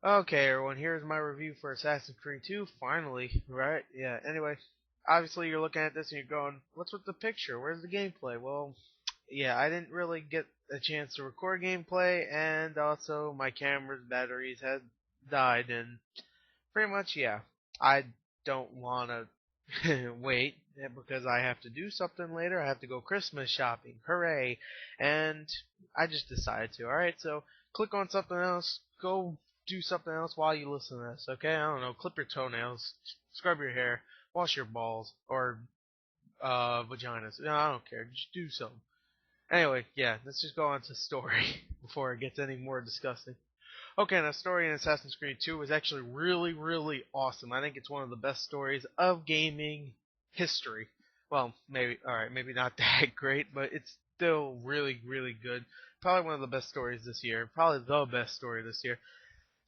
Okay, everyone, here's my review for Assassin's Creed 2, finally, right? Yeah, anyway, obviously you're looking at this and you're going, what's with the picture? Where's the gameplay? Well, yeah, I didn't really get a chance to record gameplay, and also my camera's batteries had died, and pretty much, yeah, I don't want to wait because I have to do something later. I have to go Christmas shopping. Hooray! And I just decided to. Alright, so click on something else. Go do something else while you listen to this, okay? I don't know. Clip your toenails, scrub your hair, wash your balls, or vaginas. No, I don't care. Just do something. Anyway, yeah, let's just go on to story before it gets any more disgusting. Okay, now story in Assassin's Creed 2 was actually really, really awesome. I think it's one of the best stories of gaming history. Well, maybe, alright, maybe not that great, but it's still really, really good. Probably one of the best stories this year. Probably the best story this year.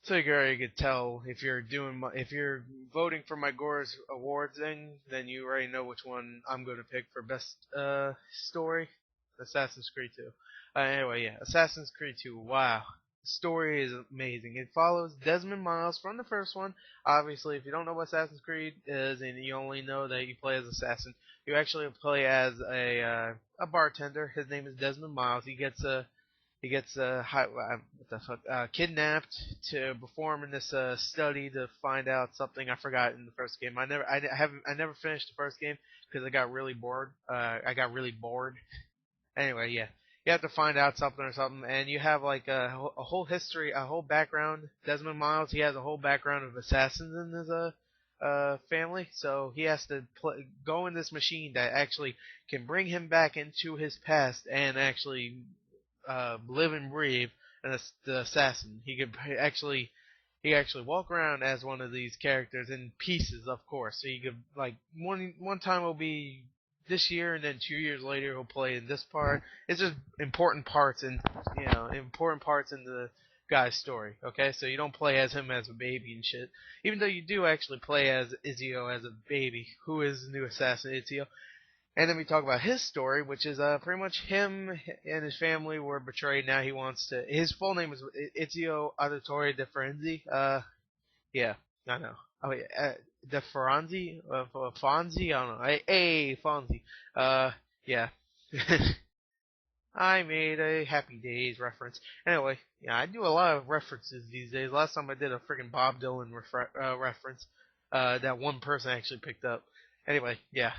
So you already could tell if you're if you're voting for my Gore's awards thing, then you already know which one I'm going to pick for best story. Assassin's Creed 2. Anyway, yeah, Assassin's Creed 2. Wow, the story is amazing. It follows Desmond Miles from the first one. Obviously, if you don't know what Assassin's Creed is and you only know that you play as assassin, you actually play as a bartender. His name is Desmond Miles. What the fuck, kidnapped to perform in this study to find out something I forgot in the first game. I never finished the first game because I got really bored. Anyway, yeah, you have to find out something or something, and you have like a whole history, a whole background. Desmond Miles, he has a whole background of assassins in his family, so he has to go in this machine that actually can bring him back into his past and actually live and breathe the assassin. He actually walk around as one of these characters in pieces, of course. So you could like one time will be this year, and then 2 years later he'll play in this part. It's just important parts in the guy's story. Okay, so you don't play as him as a baby and shit. Even though you do actually play as Ezio as a baby, who is the new assassin Ezio. And then we talk about his story, which is pretty much him and his family were betrayed. Now he wants to. His full name is Ezio Auditore de Firenze. Yeah, I know. Oh yeah, de Firenze, Fonzie. I don't know. Hey, Fonzie. Yeah. I made a Happy Days reference. Anyway, yeah, I do a lot of references these days. Last time I did a freaking Bob Dylan reference. That one person actually picked up. Anyway, yeah.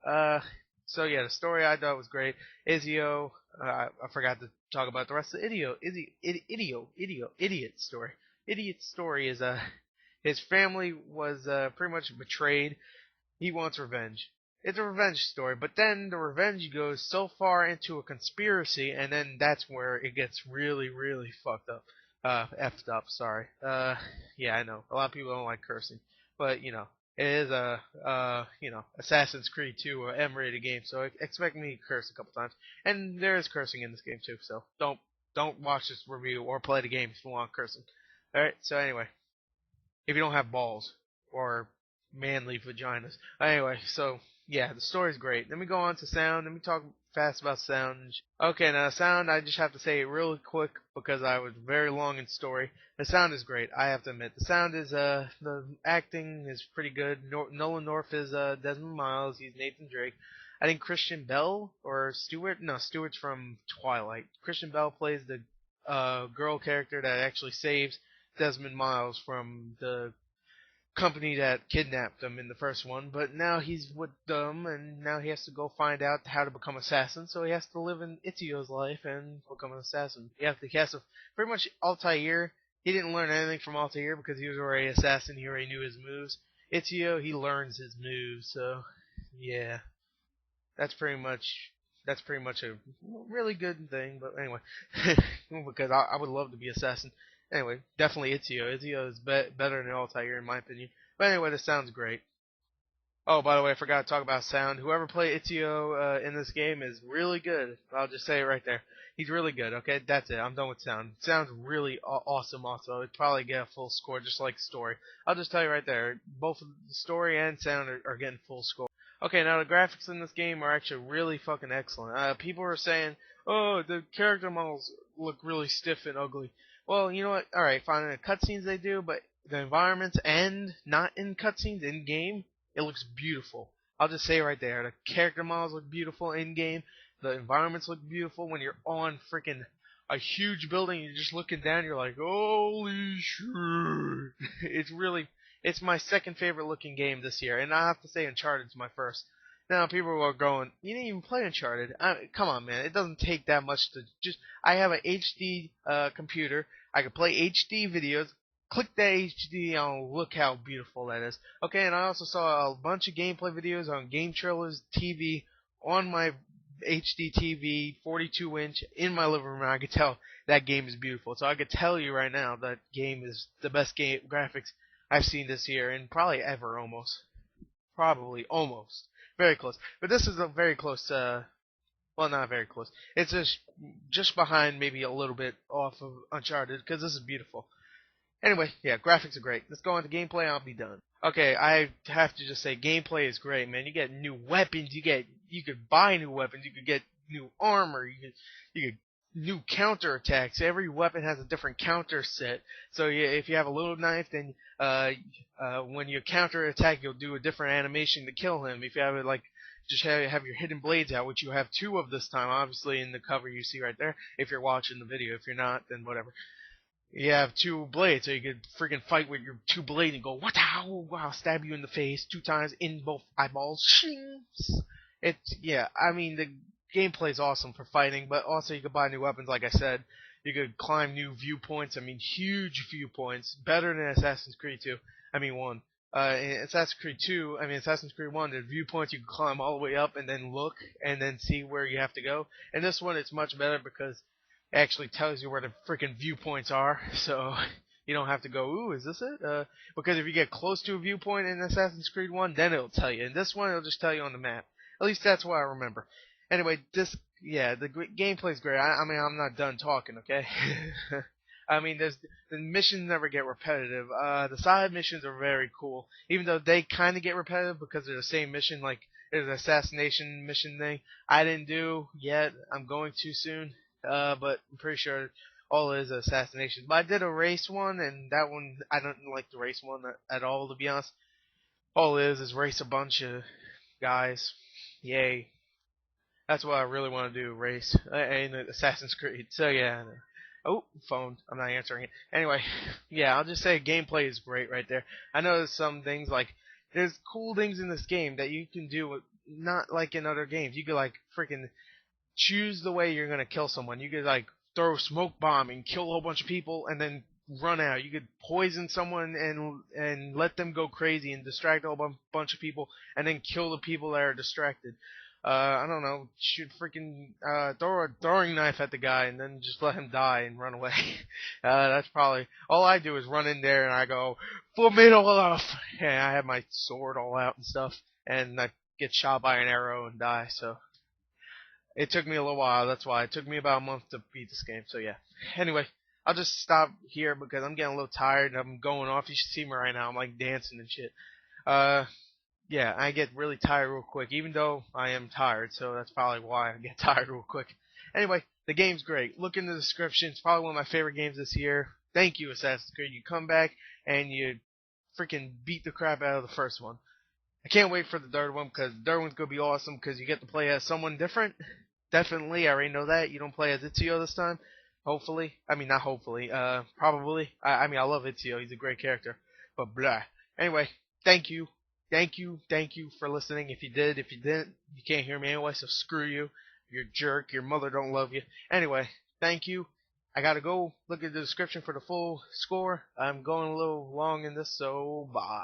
Uh, so yeah, the story I thought was great. Izio, I forgot to talk about the rest of Idiot story. Idiot story is his family was pretty much betrayed. He wants revenge. It's a revenge story, but then the revenge goes so far into a conspiracy, and then that's where it gets really, really fucked up. Effed up, sorry. Yeah, I know. A lot of people don't like cursing. But, it is Assassin's Creed 2, a M-rated game, so expect me to curse a couple times. And there is cursing in this game too, so don't watch this review or play the game if you want cursing. Alright, so anyway, if you don't have balls or manly vaginas. Anyway, so yeah, the story's great. Let me go on to sound. Let me talk fast about sound. Okay, now sound, I just have to say it really quick because I was very long in story. The sound is great, I have to admit. The sound is the acting is pretty good. Nolan North is Desmond Miles. He's Nathan Drake. I think Christian Bell or Stewart. No, Stewart's from Twilight. Christian Bell plays the girl character that actually saves Desmond Miles from the company that kidnapped him in the first one, but now he's with them, and now he has to go find out how to become assassin. So he has to live in Ezio's life and become an assassin. He has to pretty much Altair. He didn't learn anything from Altair because he was already an assassin. He already knew his moves. Ezio, he learns his moves. So yeah, that's pretty much that's pretty much a really good thing. But anyway, because I would love to be assassin. Anyway, definitely Ezio. Ezio is better than Altair in my opinion. But anyway, this sounds great. Oh, by the way, I forgot to talk about sound. Whoever played Ezio in this game is really good. I'll just say it right there. He's really good. Okay, that's it. I'm done with sound. Sounds really awesome. Also, it'd probably get a full score, just like story. I'll just tell you right there. Both the story and sound are getting full score. Okay, now the graphics in this game are actually really fucking excellent. People are saying, "Oh, the character models look really stiff and ugly." Well, you know what? All right, fine. The cutscenes they do, but the environments and not in cutscenes in game, it looks beautiful. I'll just say right there, the character models look beautiful in game. The environments look beautiful when you're on freaking a huge building. You're just looking down. You're like, holy shit! It's really, it's my second favorite looking game this year, and I have to say Uncharted's my first. Now people are going, you didn't even play Uncharted. Come on, man. It doesn't take that much to just. I have an HD computer. I can play HD videos. Click that HD and look how beautiful that is. Okay, and I also saw a bunch of gameplay videos on Game Trailers TV on my HD TV, 42 inch in my living room. I could tell that game is beautiful. So I could tell you right now that game is the best game graphics I've seen this year and probably ever almost. Probably almost. Very close. But this is a very close well, not very close. It's just behind, maybe a little bit off of Uncharted, because this is beautiful. Anyway, yeah, graphics are great. Let's go on to gameplay. I'll be done. Okay, I have to just say, gameplay is great, man. You get new weapons. You could buy new weapons. You could get new armor. You could new counter attacks. Every weapon has a different counter set. So yeah, if you have a little knife, then when you counter attack, you'll do a different animation to kill him. If you have it like just have your hidden blades out, which you have two of this time, obviously in the cover you see right there. If you're watching the video, if you're not, then whatever. You have two blades, so you could freaking fight with your two blades and go, what the hell? Wow, stab you in the face 2 times in both eyeballs. Shings. Yeah, I mean, the gameplay is awesome for fighting, but also you could buy new weapons, like I said. You could climb new viewpoints, I mean, huge viewpoints, better than Assassin's Creed 2. I mean, 1. In Assassin's Creed 1, the viewpoints you can climb all the way up and then look and then see where you have to go. And this one, it's much better because actually tells you where the freaking viewpoints are, so you don't have to go, ooh, is this it? Because if you get close to a viewpoint in Assassin's Creed 1, then it'll tell you. In this one, it'll just tell you on the map. At least that's what I remember. Anyway, the gameplay's great. I mean, I'm not done talking, okay? I mean, the missions never get repetitive. The side missions are very cool, even though they kind of get repetitive because they're the same mission, like there's an assassination mission thing I didn't do yet. I'm going to soon. But I'm pretty sure all it is assassination. But I did a race one, and that one, I don't like the race one at all, to be honest. All it is race a bunch of guys. Yay. That's what I really want to do, race in Assassin's Creed. So yeah. Oh, phone. I'm not answering it. Anyway, yeah, I'll just say gameplay is great right there. I know there's some things like, there's cool things in this game that you can do not like in other games. You could like freaking choose the way you're gonna kill someone. You could like throw a smoke bomb and kill a whole bunch of people and then run out. You could poison someone and let them go crazy and distract a whole bunch of people and then kill the people that are distracted. I don't know, shoot freaking throw a throwing knife at the guy and then just let him die and run away. That's probably all I do is run in there and I go full metal off and I have my sword all out and stuff and I get shot by an arrow and die. So it took me a little while. That's why it took me about a month to beat this game. So yeah. Anyway, I'll just stop here because I'm getting a little tired and I'm going off. You should see me right now. I'm like dancing and shit. Yeah, I get really tired real quick, even though I am tired. So that's probably why I get tired real quick. Anyway, the game's great. Look in the description. It's probably one of my favorite games this year. Thank you, Assassin's Creed. You come back and you freaking beat the crap out of the first one. I can't wait for the third one because the third one's gonna be awesome because you get to play as someone different. Definitely, I already know that. You don't play as Ezio this time. Hopefully. I mean, not hopefully. Probably. I mean, I love Ezio. He's a great character. But blah. Anyway, thank you. Thank you for listening. If you did, if you didn't, you can't hear me anyway, so screw you. You're a jerk. Your mother don't love you. Anyway, thank you. I gotta go look at the description for the full score. I'm going a little long in this, so bye.